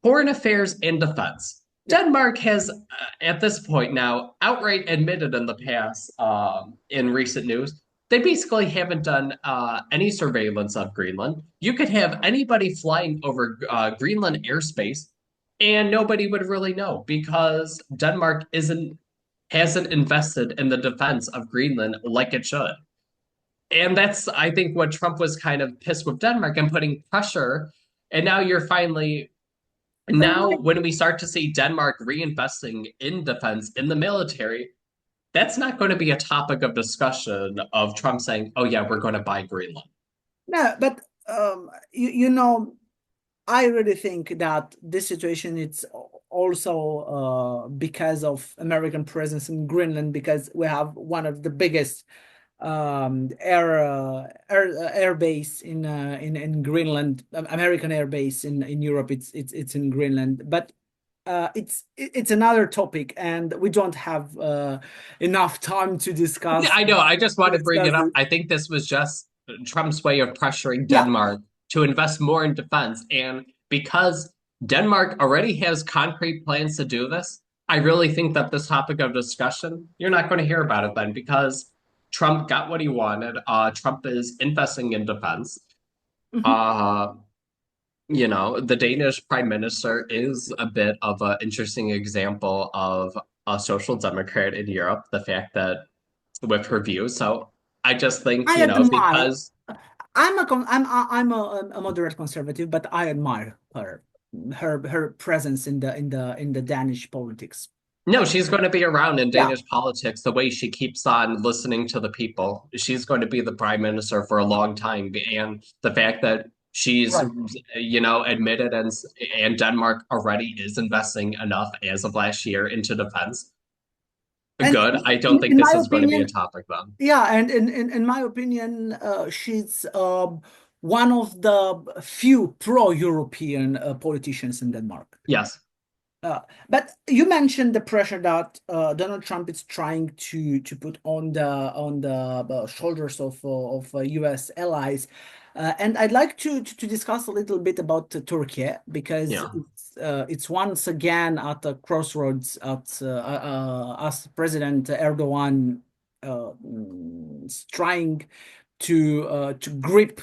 Speaker 2: foreign affairs and defense.
Speaker 1: Yeah.
Speaker 2: Denmark has, at this point now, outright admitted in the past, in recent news, they basically haven't done any surveillance of Greenland. You could have anybody flying over Greenland airspace, and nobody would really know because Denmark isn't hasn't invested in the defense of Greenland like it should. And that's, I think, what Trump was kind of pissed with Denmark and putting pressure. And now you're finally
Speaker 1: But
Speaker 2: now,
Speaker 1: why?
Speaker 2: when we start to see Denmark reinvesting in defense, in the military, that's not going to be a topic of discussion of Trump saying, oh, yeah, we're going to buy Greenland.
Speaker 1: No, but you know, I really think that this situation is also because of American presence in Greenland, because we have one of the biggest air base in Greenland, American air base in Europe. It's in Greenland, but it's another topic, and we don't have enough time to discuss
Speaker 2: I know. I just want to bring it up.
Speaker 1: it.
Speaker 2: I think this was just Trump's way of pressuring
Speaker 1: Yeah,
Speaker 2: Denmark to invest more in defense. And because Denmark already has concrete plans to do this, I really think that this topic of discussion, you're not going to hear about it then because Trump got what he wanted. Trump is investing in defense.
Speaker 1: mhm.
Speaker 2: Uh, the Danish prime minister is a bit of an interesting example of a social democrat in Europe, the fact that with her views. So I just think,
Speaker 1: I admire.
Speaker 2: because
Speaker 1: I'm a moderate conservative, but I admire her presence in the Danish politics.
Speaker 2: No, she's going to be around in
Speaker 1: Yeah,
Speaker 2: Danish politics the way she keeps on listening to the people. She's going to be the prime minister for a long time. And the fact that she's,
Speaker 1: right.
Speaker 2: admitted and Denmark already is investing enough as of last year into defense.
Speaker 1: And
Speaker 2: Good. I don't think
Speaker 1: in
Speaker 2: this
Speaker 1: my
Speaker 2: is going to be a
Speaker 1: opinion,
Speaker 2: topic then.
Speaker 1: yeah, and in my opinion, she's one of the few pro-European politicians in Denmark.
Speaker 2: Yes.
Speaker 1: But you mentioned the pressure that Donald Trump is trying to put on the shoulders of U.S. allies, and I'd like to discuss a little bit about Turkey because
Speaker 2: Yeah.
Speaker 1: it's once again at the crossroads as President Erdogan is trying to grip.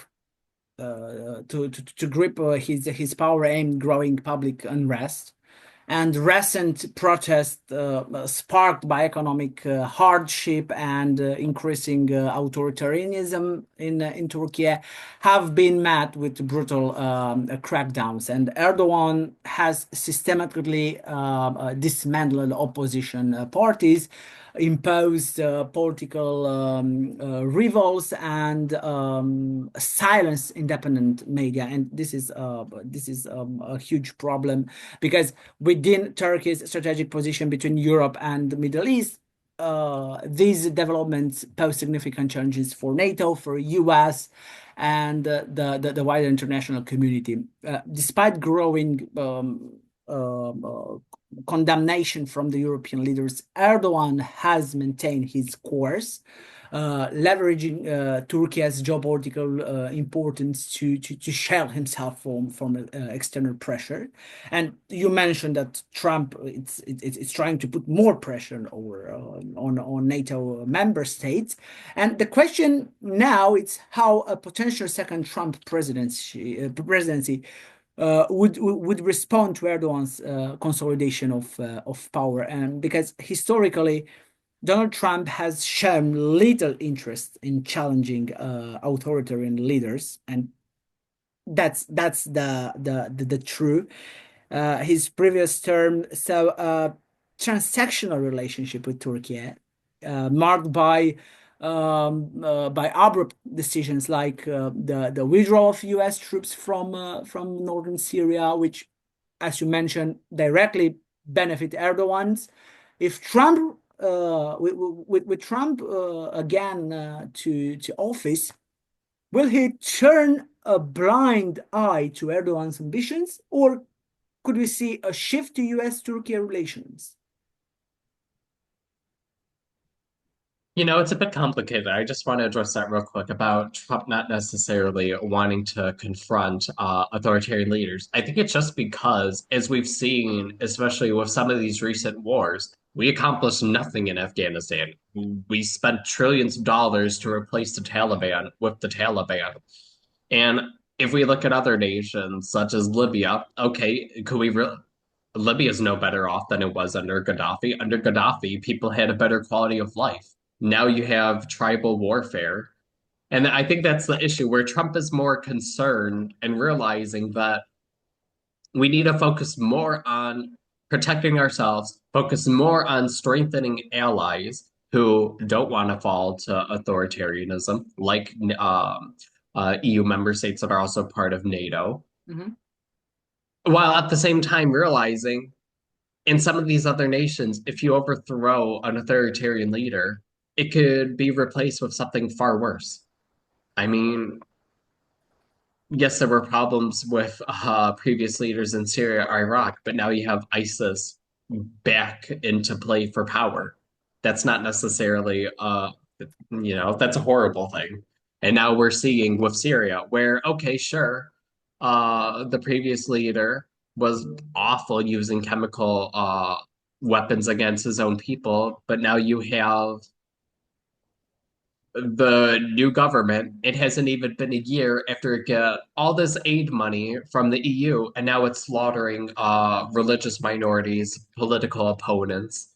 Speaker 1: To grip his power and growing public unrest and recent protests sparked by economic hardship and increasing authoritarianism in Turkey have been met with brutal crackdowns. And Erdogan has systematically dismantled opposition parties, imposed political revolts, and silenced independent media. And this is a huge problem because within Turkey's strategic position between Europe and the Middle East, these developments pose significant challenges for NATO, for US, and the wider international community. Despite growing condemnation from the European leaders, Erdogan has maintained his course, leveraging Turkey's geopolitical importance to shield himself from external pressure. And you mentioned that Trump it's trying to put more pressure over on NATO member states. And the question now is how a potential second Trump presidency would respond to Erdogan's consolidation of power, and because historically Donald Trump has shown little interest in challenging authoritarian leaders, and that's the true. His previous term saw a transactional relationship with Turkey, marked by abrupt decisions like the withdrawal of U.S. troops from northern Syria, which, as you mentioned, directly benefit Erdogan's. If Trump with Trump again to office, will he turn a blind eye to Erdogan's ambitions, or could we see a shift to U.S.-Turkey relations?
Speaker 2: It's a bit complicated. I just want to address that real quick about Trump not necessarily wanting to confront authoritarian leaders. I think it's just because, as we've seen, especially with some of these recent wars, we accomplished nothing in Afghanistan. We spent trillions of dollars to replace the Taliban with the Taliban. And if we look at other nations, such as Libya, okay, could we really? Libya is no better off than it was under Gaddafi. Under Gaddafi, people had a better quality of life. Now you have tribal warfare. And I think that's the issue where Trump is more concerned and realizing that we need to focus more on protecting ourselves, focus more on strengthening allies who don't want to fall to authoritarianism, like EU member states that are also part of NATO,
Speaker 1: Mhm.
Speaker 2: while at the same time realizing in some of these other nations, if you overthrow an authoritarian leader, it could be replaced with something far worse. I mean, yes, there were problems with previous leaders in Syria, Iraq, but now you have ISIS back into play for power. That's not necessarily, that's a horrible thing. And now we're seeing with Syria, where, okay, sure, the previous leader was awful using chemical weapons against his own people, but now you have the new government. It hasn't even been a year after it got all this aid money from the EU, and now it's slaughtering religious minorities, political opponents.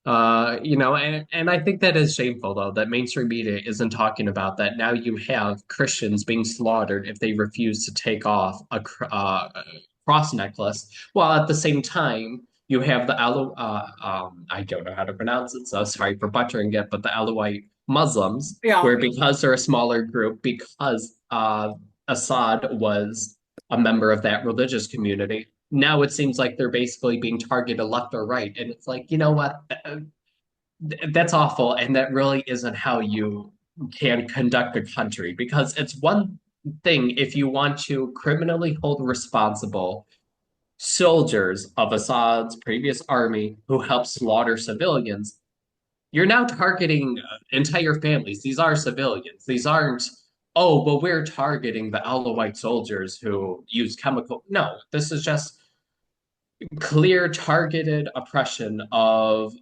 Speaker 2: And I think that is shameful, though, that mainstream media isn't talking about that. Now you have Christians being slaughtered if they refuse to take off a cross necklace, while at the same time, You have the I don't know how to pronounce it, so sorry for butchering it, but the Alawite Muslims,
Speaker 1: Yeah.
Speaker 2: where because they're a smaller group, because Assad was a member of that religious community, now it seems like they're basically being targeted left or right. And it's like, you know what? That's awful. And that really isn't how you can conduct a country, because it's one thing if you want to criminally hold responsible soldiers of Assad's previous army who helped slaughter civilians. You're now targeting entire families. These are civilians. These aren't, oh, but we're targeting the Alawite soldiers who use chemical. No, this is just clear targeted oppression of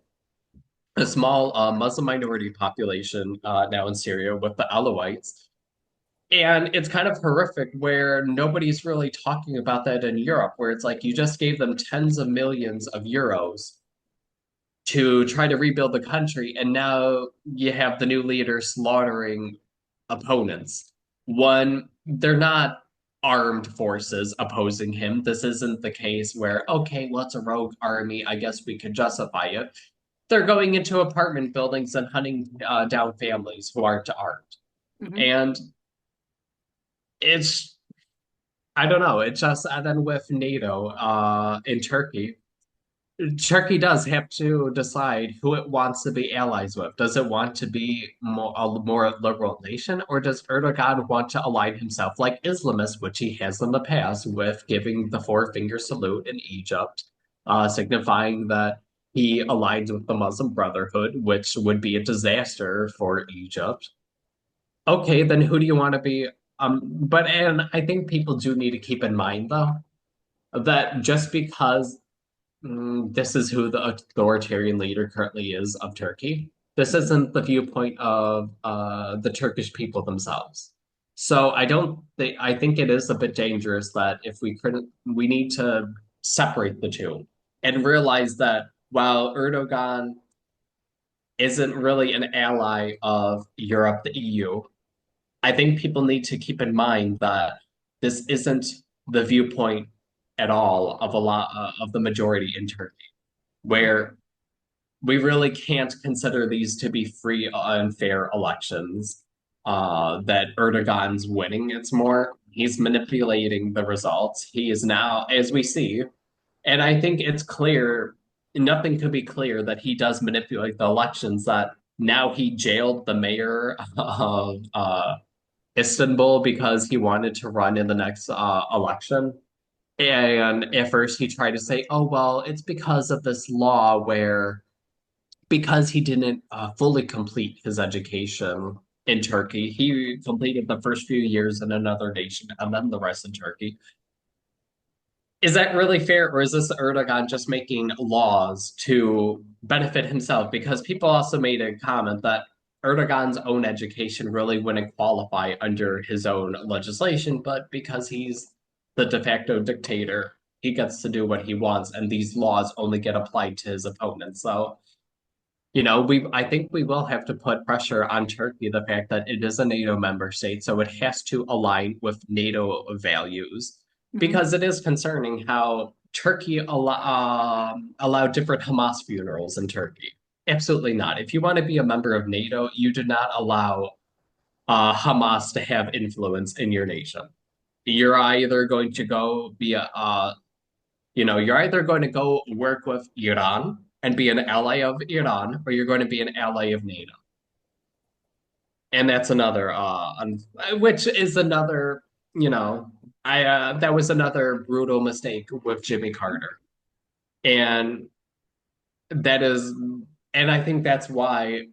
Speaker 2: a small Muslim minority population now in Syria with the Alawites. And it's kind of horrific where nobody's really talking about that in Europe, where it's like you just gave them tens of millions of euros to try to rebuild the country, and now you have the new leader slaughtering opponents. One, they're not armed forces opposing him. This isn't the case where, okay, well, it's a rogue army. I guess we could justify it. They're going into apartment buildings and hunting down families who aren't armed.
Speaker 1: Mhm.
Speaker 2: And it's I don't know. It just and then with NATO in Turkey, Turkey does have to decide who it wants to be allies with. Does it want to be a more liberal nation, or does Erdogan want to align himself like Islamists, which he has in the past, with giving the four finger salute in Egypt, signifying that he aligns with the Muslim Brotherhood, which would be a disaster for Egypt. Okay, then who do you want to be? But and I think people do need to keep in mind though that just because this is who the authoritarian leader currently is of Turkey, this isn't the viewpoint of the Turkish people themselves. So I think it is a bit dangerous that if we couldn't, we need to separate the two and realize that while Erdogan isn't really an ally of Europe, the EU, I think people need to keep in mind that this isn't the viewpoint at all of a lot of the majority in Turkey, where we really can't consider these to be free and fair elections. That Erdogan's winning. It's more he's manipulating the results. He is now, as we see, and I think it's clear. Nothing could be clear that he does manipulate the elections. That now he jailed the mayor of Istanbul because he wanted to run in the next election. And at first he tried to say, oh, well, it's because of this law where, because he didn't fully complete his education in Turkey, he completed the first few years in another nation and then the rest in Turkey. Is that really fair, or is this Erdogan just making laws to benefit himself? Because people also made a comment that Erdogan's own education really wouldn't qualify under his own legislation, but because he's the de facto dictator, he gets to do what he wants, and these laws only get applied to his opponents. So, we I think we will have to put pressure on Turkey, the fact that it is a NATO member state, so it has to align with NATO values,
Speaker 1: Mhm.
Speaker 2: because it is concerning how Turkey allowed different Hamas funerals in Turkey. Absolutely not. If you want to be a member of NATO, you do not allow Hamas to have influence in your nation. You're either going to go be you're either going to go work with Iran and be an ally of Iran, or you're going to be an ally of NATO. And that's another, which is another, you know, that was another brutal mistake with Jimmy Carter. And that is, and I think that's why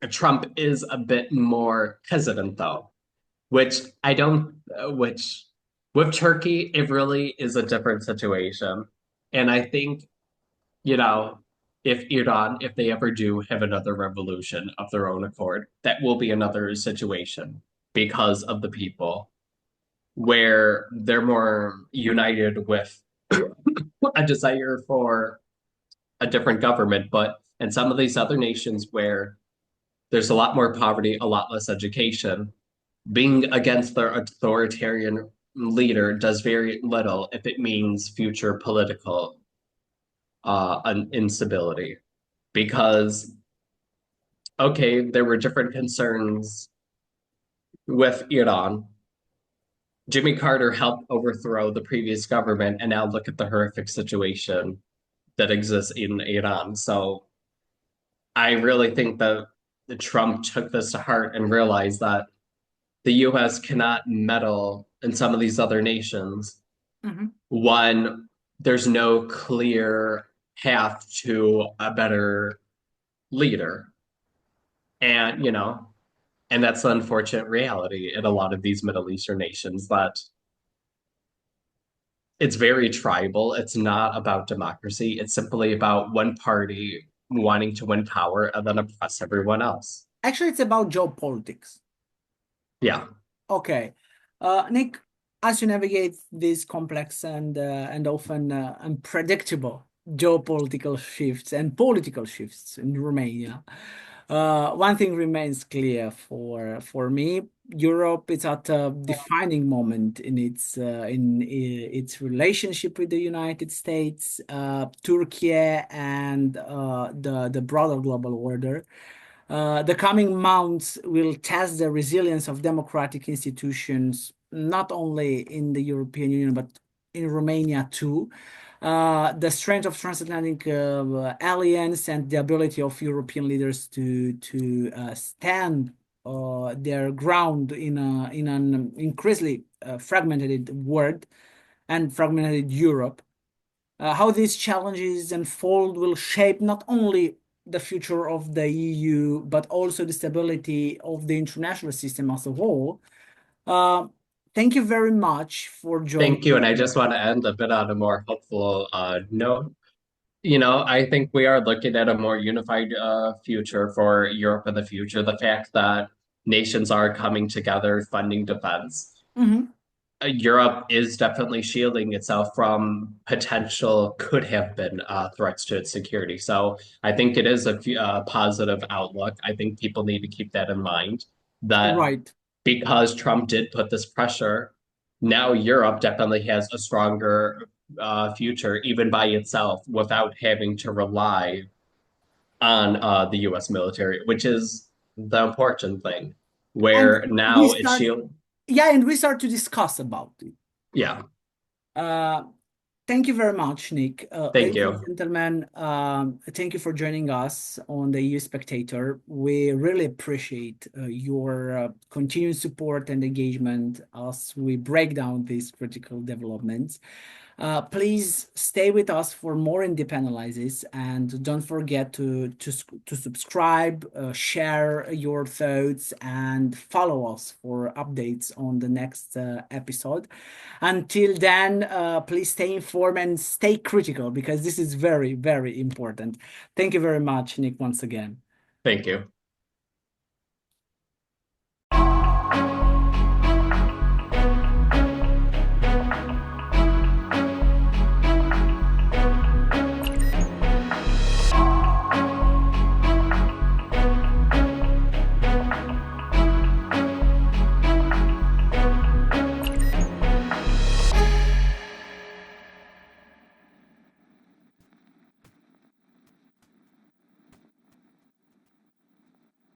Speaker 2: Trump is a bit more hesitant, though, which I don't, which with Turkey, it really is a different situation. And I think you know, if Iran, if they ever do have another revolution of their own accord, that will be another situation because of the people where they're more united with a desire for a different government. But in some of these other nations where there's a lot more poverty, a lot less education, being against their authoritarian leader does very little if it means future political an instability because, okay, there were different concerns with Iran. Jimmy Carter helped overthrow the previous government, and now look at the horrific situation that exists in Iran. So I really think that Trump took this to heart and realized that the US cannot meddle in some of these other nations
Speaker 1: Mhm.
Speaker 2: when there's no clear path to a better leader. And, and that's the unfortunate reality in a lot of these Middle Eastern nations that it's very tribal. It's not about democracy. It's simply about one party wanting to win power and then oppress everyone else.
Speaker 1: Actually, it's about geopolitics.
Speaker 2: Yeah.
Speaker 1: Okay. Nick, as you navigate these complex and often unpredictable geopolitical shifts and political shifts in Romania, one thing remains clear for me. Europe is at a defining moment in its relationship with the United States, Turkey, and the broader global order. The coming months will test the resilience of democratic institutions, not only in the European Union, but in Romania too. The strength of transatlantic alliance and the ability of European leaders to stand their ground in an increasingly fragmented world and fragmented Europe. How these challenges unfold will shape not only the future of the EU, but also the stability of the international system as a whole. Uh, Thank you very much for
Speaker 2: Thank you.
Speaker 1: joining.
Speaker 2: And I just want to end a bit on a more hopeful note. I think we are looking at a more unified future for Europe in the future. The fact that nations are coming together, funding defense.
Speaker 1: Mhm.
Speaker 2: Europe is definitely shielding itself from potential could have been threats to its security. So I think it is a positive outlook. I think people need to keep that in mind that
Speaker 1: Right.
Speaker 2: because Trump did put this pressure, now Europe definitely has a stronger future, even by itself, without having to rely on the US military, which is the important thing,
Speaker 1: And
Speaker 2: where
Speaker 1: we
Speaker 2: now it's
Speaker 1: start,
Speaker 2: shield.
Speaker 1: yeah, and we start to discuss about it.
Speaker 2: Yeah,
Speaker 1: Uh, Thank you very much, Nick.
Speaker 2: thank
Speaker 1: Ladies and
Speaker 2: you.
Speaker 1: gentlemen, thank you for joining us on the EU Spectator. We really appreciate your continued support and engagement as we break down these critical developments. Please stay with us for more independent analysis and don't forget to subscribe, share your thoughts, and follow us for updates on the next episode. Until then, please stay informed and stay critical because this is very, very important. Thank you very much, Nick, once again.
Speaker 2: Thank you.